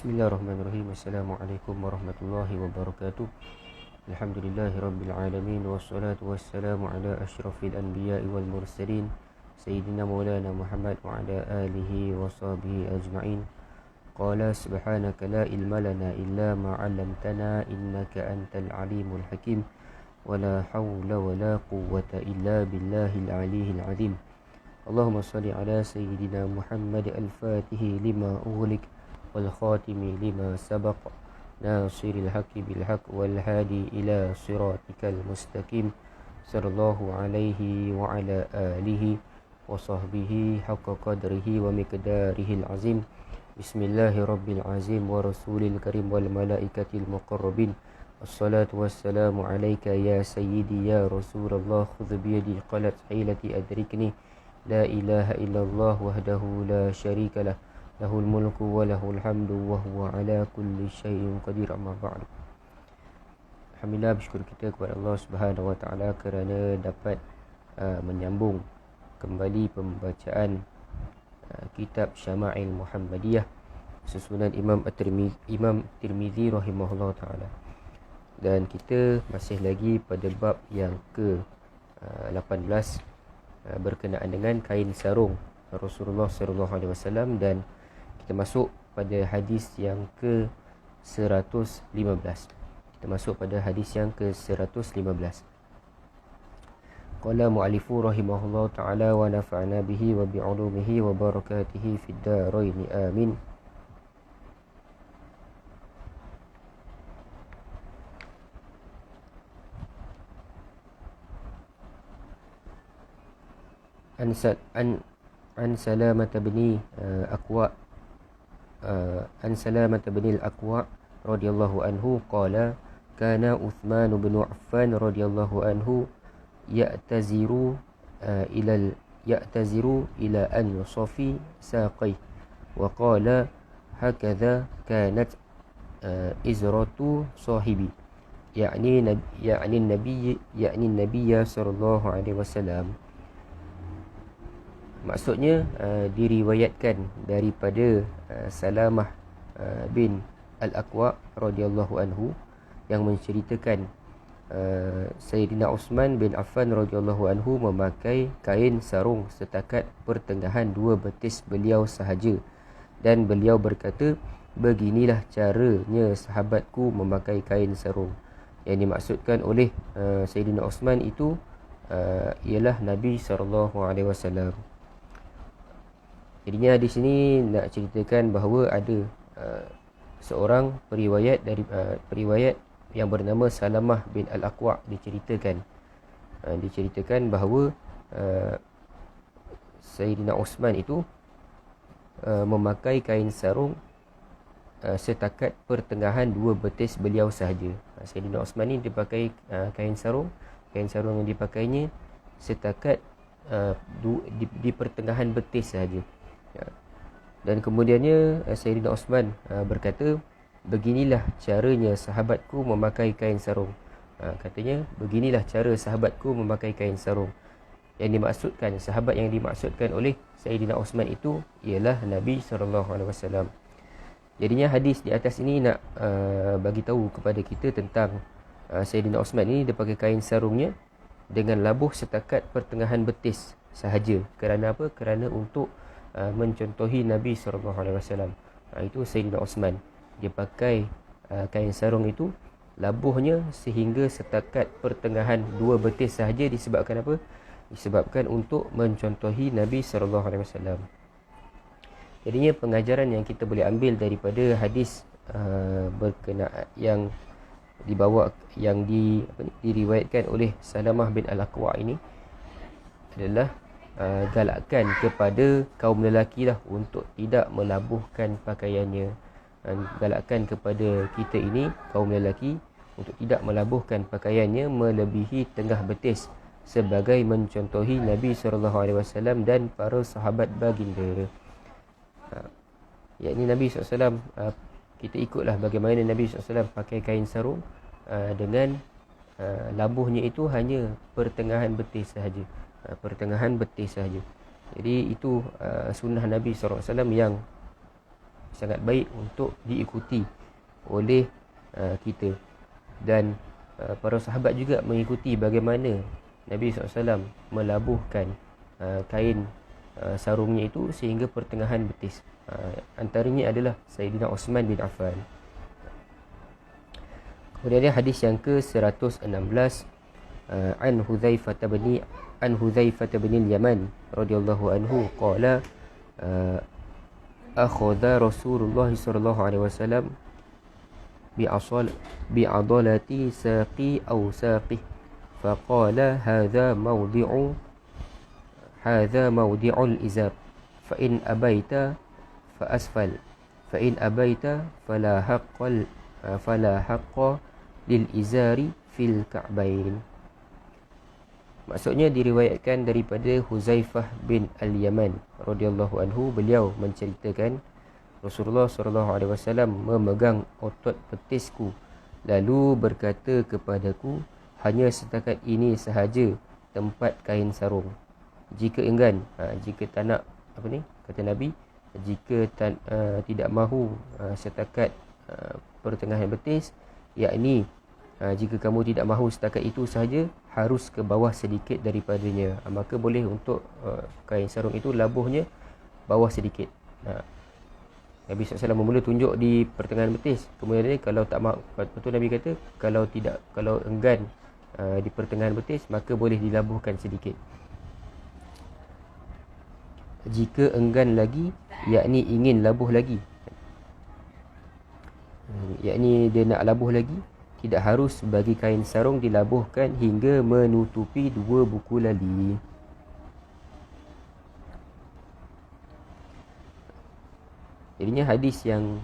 Bismillahirrahmanirrahim. Assalamualaikum warahmatullahi wabarakatuh. Alhamdulillahirabbil alamin wassalatu wassalamu ala asyrafil anbiya'i wal mursalin sayyidina maulana Muhammad wa ala alihi wa sahbihi ajma'in. Qala subhanaka la ilma lana illa ma 'allamtana innaka antal alimul hakim. Wala haula wala quwwata illa billahil aliyyil azim. Allahumma shalli ala sayyidina Muhammad al-Fatihi lima ughliq wal khatimi lima sabaq nasiril haqqi bil haqq wal hadi ila siratikal mustaqim sallallahu alaihi wa ala alihi wa sahbihi haqqa qadrihi wa miqdarihil azim. Bismillahirabbil azim wa rasulil karim wal malaikatil muqarrabin. Assalatu wassalamu alayka ya sayyidi ya Rasulullah, khudh bi yadi qalat hilati adrikni. La ilaha illallah wahdahu la syarika lah, lahul mulku wa lahul hamdu wa huwa ala kulli syai'in qadir. Amma ba'd. Alhamdulillah, bersyukur kita kepada Allah Subhanahu wa taala kerana dapat menyambung kembali pembacaan kitab Syama'il Muhammadiyah susunan Imam Tirmizi rahimahullah taala. Dan kita masih lagi pada bab yang ke-18 berkenaan dengan kain sarung Rasulullah sallallahu alaihi wasallam, dan kita masuk pada hadis yang ke-115. Kita masuk pada hadis yang ke-115. Qala mu'allifu rahimahullah ta'ala wa nafa'na bihi wa bi'ulumihi wa barakatihi fid darain amin. An Salamah bin Aqwa al-Aqwa radhiyallahu anhu qala kana Uthman bin Affan radhiyallahu anhu ya'taziru ila an yusafi saqai wa qala hakadha kanat izratu sahibi, yakni Nabi sallallahu alaihi wasallam. Maksudnya diriwayatkan daripada Salamah bin Al-Aqwa radhiyallahu anhu yang menceritakan Sayyidina Uthman bin Affan radhiyallahu anhu memakai kain sarung setakat pertengahan dua betis beliau sahaja, dan beliau berkata, beginilah caranya sahabatku memakai kain sarung. Yang dimaksudkan oleh Sayyidina Uthman itu ialah Nabi sallallahu alaihi wasallam. Jadinya di sini nak ceritakan bahawa ada seorang periwayat yang bernama Salamah bin Al-Aqwa diceritakan bahawa Sayyidina Uthman itu memakai kain sarung setakat pertengahan dua betis beliau sahaja. Sayyidina Uthman ni dia pakai kain sarung yang dipakainya setakat di pertengahan betis sahaja. Dan kemudiannya Sayyidina Uthman berkata, beginilah caranya sahabatku memakai kain sarung. Katanya, beginilah cara sahabatku memakai kain sarung. Yang dimaksudkan, sahabat yang dimaksudkan oleh Sayyidina Uthman itu ialah Nabi SAW. Jadinya hadis di atas ini nak bagi tahu kepada kita tentang Sayyidina Uthman ini dia pakai kain sarungnya dengan labuh setakat pertengahan betis sahaja. Kerana apa? Kerana untuk mencontohi Nabi SAW. Itu Sayyidina Uthman, dia pakai kain sarung itu labuhnya sehingga setakat pertengahan dua betis sahaja. Disebabkan apa? Disebabkan untuk mencontohi Nabi SAW. Jadinya pengajaran yang kita boleh ambil daripada hadis berkenaan yang diriwayatkan oleh Salamah bin Al-Aqwa ini adalah galakkan kepada kaum lelaki lah untuk tidak melabuhkan pakaiannya. Galakkan kepada kita ini, kaum lelaki, untuk tidak melabuhkan pakaiannya melebihi tengah betis sebagai mencontohi Nabi SAW dan para sahabat baginda. Yakni Nabi SAW, kita ikutlah bagaimana Nabi SAW pakai kain sarung dengan labuhnya itu hanya pertengahan betis sahaja. Jadi itu sunnah Nabi SAW sangat baik untuk diikuti oleh kita. Dan para sahabat juga mengikuti bagaimana Nabi SAW melabuhkan kain sarungnya itu sehingga pertengahan betis. Antaranya adalah Sayyidina Uthman bin Affan. Kemudian hadis yang ke-116, an Hudzaifah bin al-Yaman radhiyallahu anhu qala akhadha Rasulullah sallallahu alaihi wasallam bi'adalati saqi aw saqih faqala hadha mawdi'ul izar fa in abaita fa asfal fa in abaita fala haqqa lil izari fil ka'bain. Maksudnya diriwayatkan daripada Hudzaifah bin al-Yaman radhiyallahu anhu, beliau menceritakan Rasulullah SAW memegang otot betisku lalu berkata kepadaku, hanya setakat ini sahaja tempat kain sarung. Jika enggan, jika tak nak, kata Nabi, jika tidak mahu setakat pertengahan betis, yakni jika kamu tidak mahu setakat itu sahaja, harus ke bawah sedikit daripadanya, maka boleh untuk kain sarung itu labuhnya bawah sedikit. Nabi SAW mula tunjuk di pertengahan betis. Kemudian kalau tak mahu, betul Nabi kata kalau enggan di pertengahan betis, maka boleh dilabuhkan sedikit. Jika enggan lagi, yakni ingin labuh lagi, yakni dia nak labuh lagi, tidak harus bagi kain sarung dilabuhkan hingga menutupi 2 buku lali. Jadinya hadis yang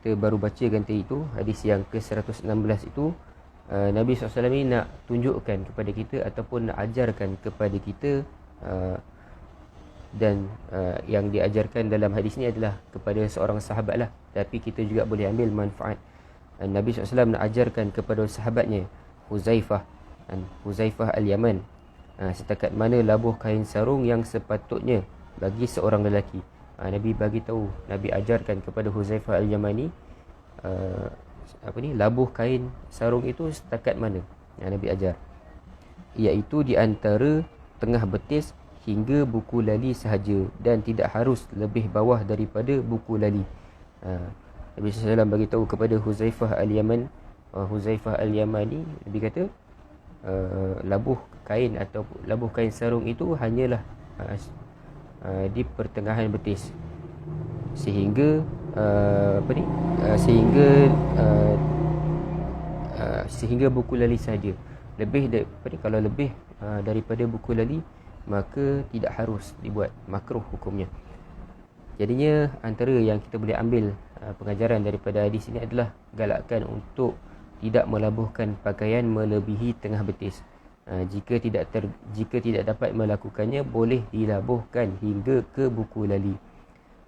kita baru bacakan tadi itu, hadis yang ke-116 itu, Nabi SAW ini nak tunjukkan kepada kita ataupun nak ajarkan kepada kita, dan yang diajarkan dalam hadis ini adalah kepada seorang sahabat lah, tapi kita juga boleh ambil manfaat. Nabi SAW nak ajarkan kepada sahabatnya Hudzaifah al-Yaman setakat mana labuh kain sarung yang sepatutnya bagi seorang lelaki. Nabi bagi tahu, Nabi ajarkan kepada Hudzaifah al-Yamani labuh kain sarung itu setakat mana. Nabi ajar, iaitu di antara tengah betis hingga buku lali sahaja, dan tidak harus lebih bawah daripada buku lali. Nabi SAW bagi tahu kepada Hudzaifah al-Yamani, Nabi kata labuh kain atau labuh kain sarung itu hanyalah di pertengahan betis sehingga sehingga buku lali saja. Kalau lebih daripada buku lali, maka tidak harus dibuat, makruh hukumnya. Jadinya antara yang kita boleh ambil pengajaran daripada hadis ini adalah galakkan untuk tidak melabuhkan pakaian melebihi tengah betis. Jika tidak dapat melakukannya, boleh dilabuhkan hingga ke buku lali.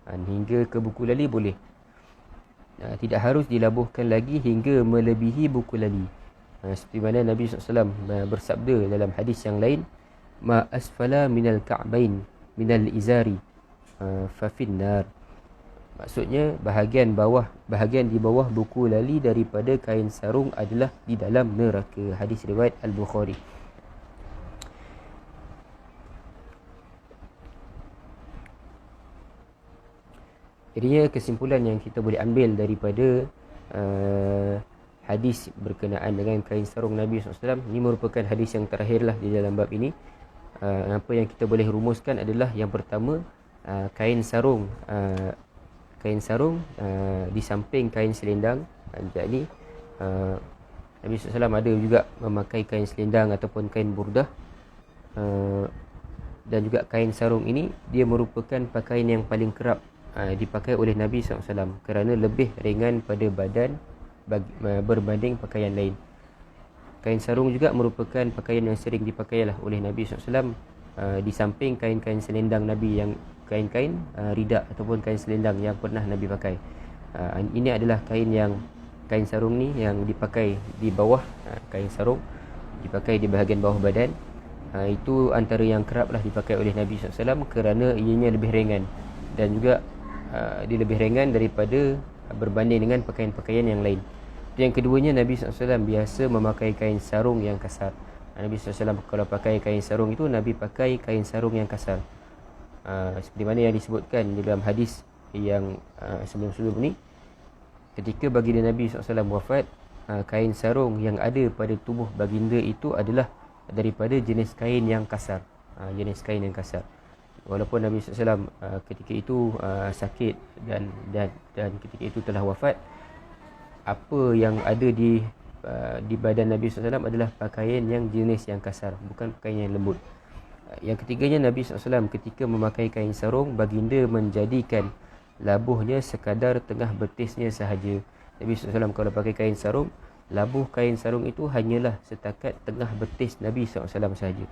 Hingga ke buku lali boleh. Tidak harus dilabuhkan lagi hingga melebihi buku lali. Seperti mana Nabi SAW bersabda dalam hadis yang lain, ma asfala minal ka'bain minal izari fa finnar. Maksudnya bahagian di bawah buku lali daripada kain sarung adalah di dalam neraka. Hadis riwayat Al-Bukhari. Jadinya kesimpulan yang kita boleh ambil daripada hadis berkenaan dengan kain sarung Nabi SAW, ini merupakan hadis yang terakhirlah di dalam bab ini. Apa yang kita boleh rumuskan adalah, yang pertama, kain sarung di samping kain selendang. Jadi Nabi SAW ada juga memakai kain selendang ataupun kain burdah, dan juga kain sarung ini dia merupakan pakaian yang paling kerap dipakai oleh Nabi SAW kerana lebih ringan pada badan berbanding pakaian lain. Kain sarung juga merupakan pakaian yang sering dipakai oleh Nabi SAW di samping kain-kain selendang Nabi, yang kain-kain ridak ataupun kain selendang yang pernah Nabi pakai. Ini adalah kain sarung ni yang dipakai di bawah, kain sarung dipakai di bahagian bawah badan. Itu antara yang keraplah dipakai oleh Nabi SAW kerana ianya lebih ringan, dan juga dia lebih ringan daripada berbanding dengan pakaian-pakaian yang lain. Yang keduanya, Nabi SAW biasa memakai kain sarung yang kasar. Nabi SAW kalau pakai kain sarung itu, Nabi pakai kain sarung yang kasar. Seperti mana yang disebutkan di dalam hadis yang sebelum-sebelum ni, ketika baginda Nabi SAW wafat, kain sarung yang ada pada tubuh baginda itu adalah daripada jenis kain yang kasar. Jenis kain yang kasar. Walaupun Nabi SAW ketika itu sakit dan ketika itu telah wafat, apa yang ada di badan Nabi SAW adalah pakaian yang jenis yang kasar, bukan pakaian yang lembut. Yang ketiganya, Nabi SAW ketika memakai kain sarung, baginda menjadikan labuhnya sekadar tengah betisnya sahaja. Nabi SAW kalau pakai kain sarung, labuh kain sarung itu hanyalah setakat tengah betis Nabi SAW sahaja.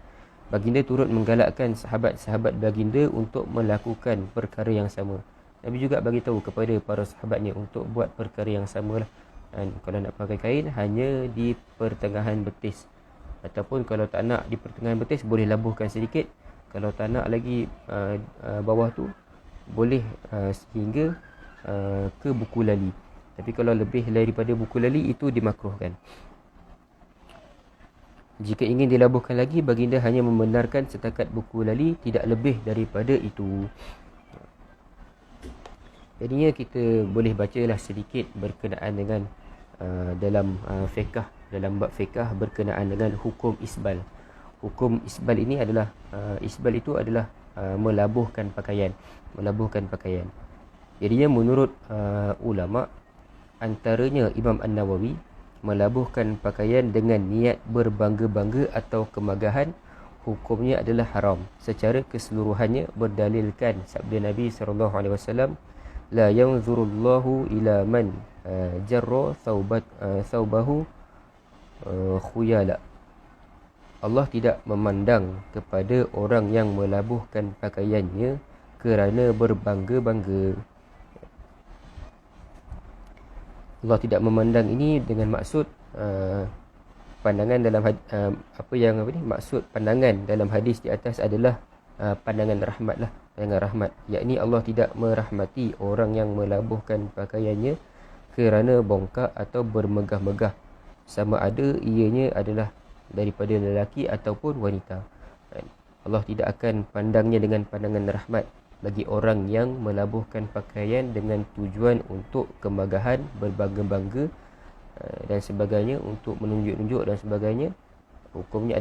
Baginda turut menggalakkan sahabat-sahabat baginda untuk melakukan perkara yang sama. Nabi juga bagi tahu kepada para sahabatnya untuk buat perkara yang sama lah. Dan kalau nak pakai kain, hanya di pertengahan betis. Ataupun kalau tak nak di pertengahan betis, boleh labuhkan sedikit. Kalau tak nak lagi bawah tu, boleh sehingga ke buku lali. Tapi kalau lebih daripada buku lali, itu dimakruhkan. Jika ingin dilabuhkan lagi, baginda hanya membenarkan setakat buku lali, tidak lebih daripada itu. Jadinya kita boleh bacalah sedikit berkenaan dengan dalam fiqh, dalam bab fiqh berkenaan dengan hukum isbal. Hukum isbal ini adalah isbal itu adalah melabuhkan pakaian, Jadinya menurut ulama, antaranya Imam An-Nawawi, melabuhkan pakaian dengan niat berbangga-bangga atau kemagahan, hukumnya adalah haram secara keseluruhannya, berdalilkan sabda Nabi SAW, la yanzurullahu ila man jarra thawbahu khuyala. Allah tidak memandang kepada orang yang melabuhkan pakaiannya kerana berbangga-bangga. Allah tidak memandang ini dengan maksud pandangan dalam maksud pandangan dalam hadis di atas adalah pandangan rahmat lah, pandangan rahmat, yakni Allah tidak merahmati orang yang melabuhkan pakaiannya kerana bongkak atau bermegah-megah, sama ada ianya adalah daripada lelaki ataupun wanita. Allah tidak akan pandangnya dengan pandangan rahmat bagi orang yang melabuhkan pakaian dengan tujuan untuk kemagahan, berbangga-bangga dan sebagainya, untuk menunjuk-nunjuk dan sebagainya. Hukumnya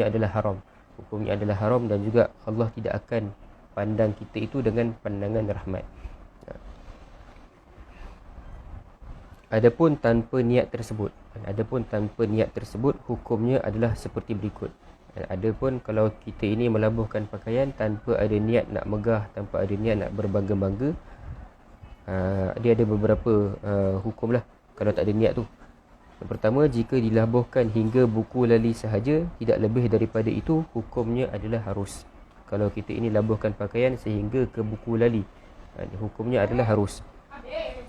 adalah haram. Hukumnya adalah haram, dan juga Allah tidak akan pandang kita itu dengan pandangan rahmat. Adapun tanpa niat tersebut, hukumnya adalah seperti berikut. Adapun kalau kita ini melabuhkan pakaian tanpa ada niat nak megah, tanpa ada niat nak berbangga-bangga, dia ada beberapa hukum lah kalau tak ada niat tu. Yang pertama, jika dilabuhkan hingga buku lali sahaja, tidak lebih daripada itu, hukumnya adalah harus. Kalau kita ini labuhkan pakaian sehingga ke buku lali, hukumnya adalah harus.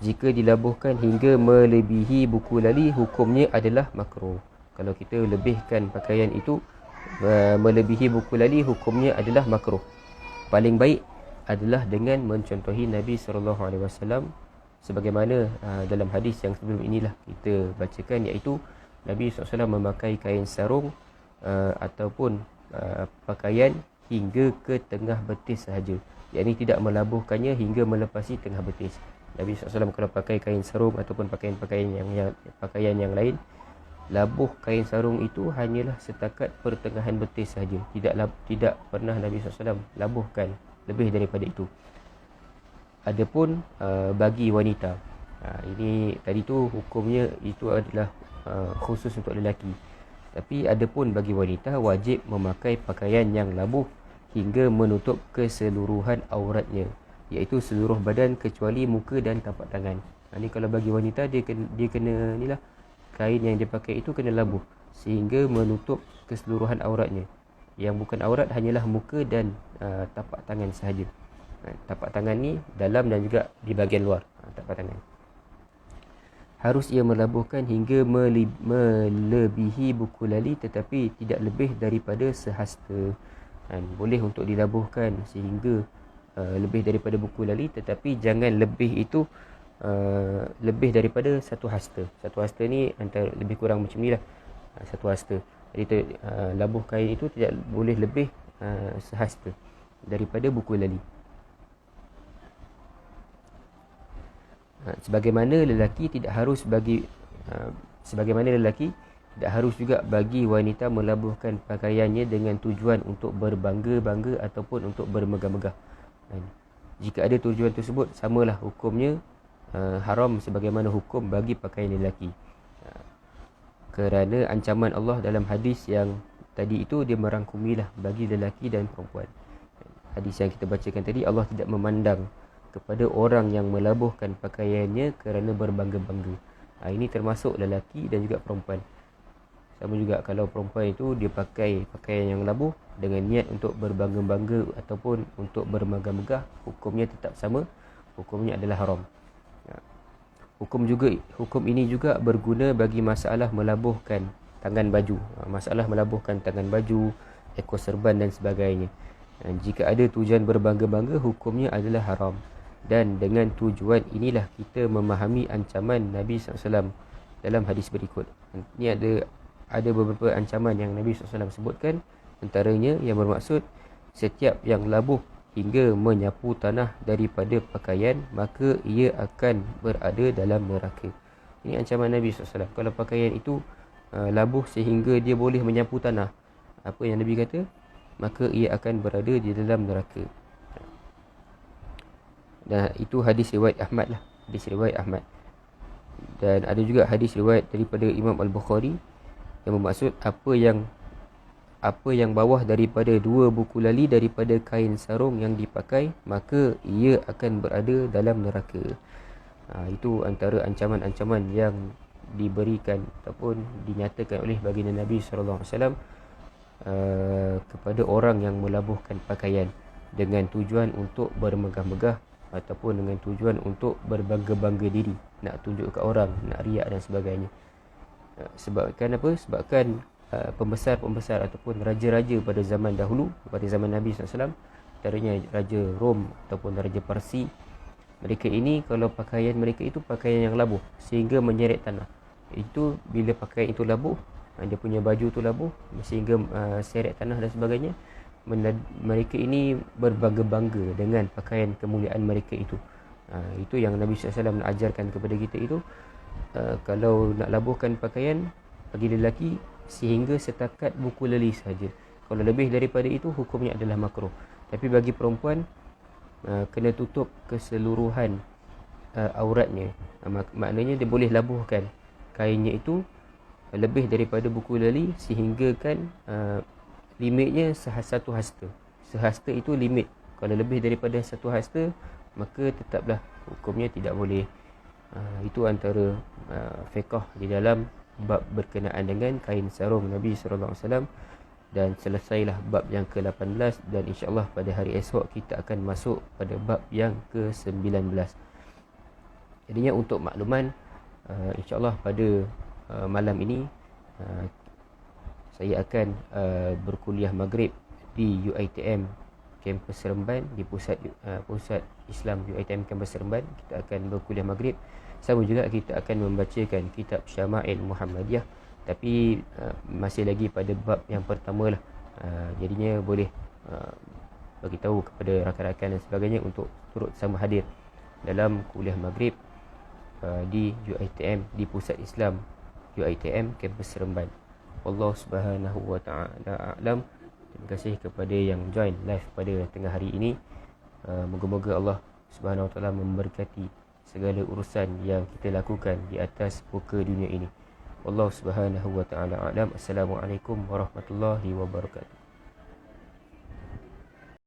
Jika dilabuhkan hingga melebihi buku lali, hukumnya adalah makruh. Kalau kita lebihkan pakaian itu melebihi buku lali, hukumnya adalah makruh. Paling baik adalah dengan mencontohi Nabi SAW, sebagaimana dalam hadis yang sebelum inilah kita bacakan, iaitu Nabi SAW memakai kain sarung ataupun pakaian hingga ke tengah betis sahaja, yakni tidak melabuhkannya hingga melepasi tengah betis. Nabi SAW kalau pakai kain sarung ataupun pakaian yang lain, labuh kain sarung itu hanyalah setakat pertengahan betis sahaja. Tidak pernah Nabi SAW labuhkan lebih daripada itu. Adapun bagi wanita, ini tadi tu hukumnya itu adalah khusus untuk lelaki. Tapi adapun bagi wanita, wajib memakai pakaian yang labuh hingga menutup keseluruhan auratnya, iaitu seluruh badan kecuali muka dan tapak tangan. Ini kalau bagi wanita, dia kena inilah, kain yang dia pakai itu kena labuh sehingga menutup keseluruhan auratnya. Yang bukan aurat hanyalah muka dan tapak tangan sahaja. Tapak tangan ni dalam dan juga di bahagian luar tapak tangan. Harus ia melabuhkan hingga melebihi buku lali, tetapi tidak lebih daripada sehasta. Boleh untuk dilabuhkan sehingga lebih daripada buku lali, tetapi jangan lebih itu lebih daripada satu hasta. Satu hasta ni antara lebih kurang macam ni lah, satu hasta. Jadi labuh kain itu tidak boleh lebih sehasta daripada buku lali. Sebagaimana lelaki tidak harus juga bagi wanita melabuhkan pakaiannya dengan tujuan untuk berbangga-bangga ataupun untuk bermegah-megah. Jika ada tujuan tersebut, samalah hukumnya haram sebagaimana hukum bagi pakaian lelaki. Kerana ancaman Allah dalam hadis yang tadi itu, dia merangkumilah bagi lelaki dan perempuan. Hadis yang kita bacakan tadi, Allah tidak memandang kepada orang yang melabuhkan pakaiannya kerana berbangga-bangga. Ini termasuk lelaki dan juga perempuan. Sama juga kalau perempuan itu dia pakai pakaian yang labuh dengan niat untuk berbangga-bangga ataupun untuk bermegah-megah, hukumnya tetap sama, hukumnya adalah haram. Hukum ini juga berguna bagi masalah melabuhkan tangan baju, masalah melabuhkan tangan baju, ekor serban dan sebagainya. Jika ada tujuan berbangga-bangga, hukumnya adalah haram. Dan dengan tujuan inilah kita memahami ancaman Nabi SAW dalam hadis berikut. Ini ada beberapa ancaman yang Nabi SAW sebutkan. Antaranya yang bermaksud, setiap yang labuh hingga menyapu tanah daripada pakaian, maka ia akan berada dalam neraka. Ini ancaman Nabi SAW. Kalau pakaian itu labuh sehingga dia boleh menyapu tanah, apa yang Nabi kata? Maka ia akan berada di dalam neraka. Dan itu hadis riwayat Ahmad lah. Hadis riwayat Ahmad. Dan ada juga hadis riwayat daripada Imam Al-Bukhari yang bermaksud apa yang bawah daripada 2 buku lali daripada kain sarung yang dipakai, maka ia akan berada dalam neraka. Itu antara ancaman-ancaman yang diberikan ataupun dinyatakan oleh baginda Nabi SAW kepada orang yang melabuhkan pakaian dengan tujuan untuk bermegah-megah ataupun dengan tujuan untuk berbangga-bangga diri, nak tunjuk ke orang, nak riak dan sebagainya. Sebabkan apa? Sebabkan pembesar-pembesar ataupun raja-raja pada zaman dahulu, pada zaman Nabi SAW, antaranya Raja Rom ataupun Raja Parsi, mereka ini kalau pakaian mereka itu pakaian yang labuh sehingga menyeret tanah. Itu bila pakaian itu labuh, dia punya baju tu labuh sehingga seret tanah dan sebagainya, mereka ini berbangga-bangga dengan pakaian kemuliaan mereka itu. Itu yang Nabi SAW nak ajarkan kepada kita itu. Kalau nak labuhkan pakaian bagi lelaki sehingga setakat buku lali saja. Kalau lebih daripada itu, hukumnya adalah makruh. Tapi bagi perempuan, kena tutup keseluruhan auratnya. Maknanya dia boleh labuhkan kainnya itu lebih daripada buku lali sehingga kan limitnya satu hasta. Sehasta itu limit. Kalau lebih daripada satu hasta, maka tetaplah hukumnya tidak boleh. Itu antara fiqh di dalam bab berkenaan dengan kain sarung Nabi SAW. Dan selesailah bab yang ke-18, dan insyaAllah pada hari esok kita akan masuk pada bab yang ke-19. Jadinya untuk makluman, insyaAllah pada malam ini saya akan berkuliah maghrib di UiTM kampus Seremban, di pusat Islam UiTM kampus Seremban. Kita akan berkuliah maghrib. Sama juga kita akan membacakan kitab Syama'il Muhammadiyah, tapi masih lagi pada bab yang pertama lah. Jadinya boleh bagi tahu kepada rakan-rakan dan sebagainya untuk turut sama hadir dalam kuliah maghrib di UiTM, di pusat Islam UiTM kampus Seremban. Allah Subhanahu wa ta'ala a'lam. Terima kasih kepada yang join live pada tengah hari ini. Moga-moga Allah Subhanahu wa ta'ala memberkati segala urusan yang kita lakukan di atas muka dunia ini. Allah Subhanahu wa ta'ala a'lam. Assalamualaikum warahmatullahi wabarakatuh.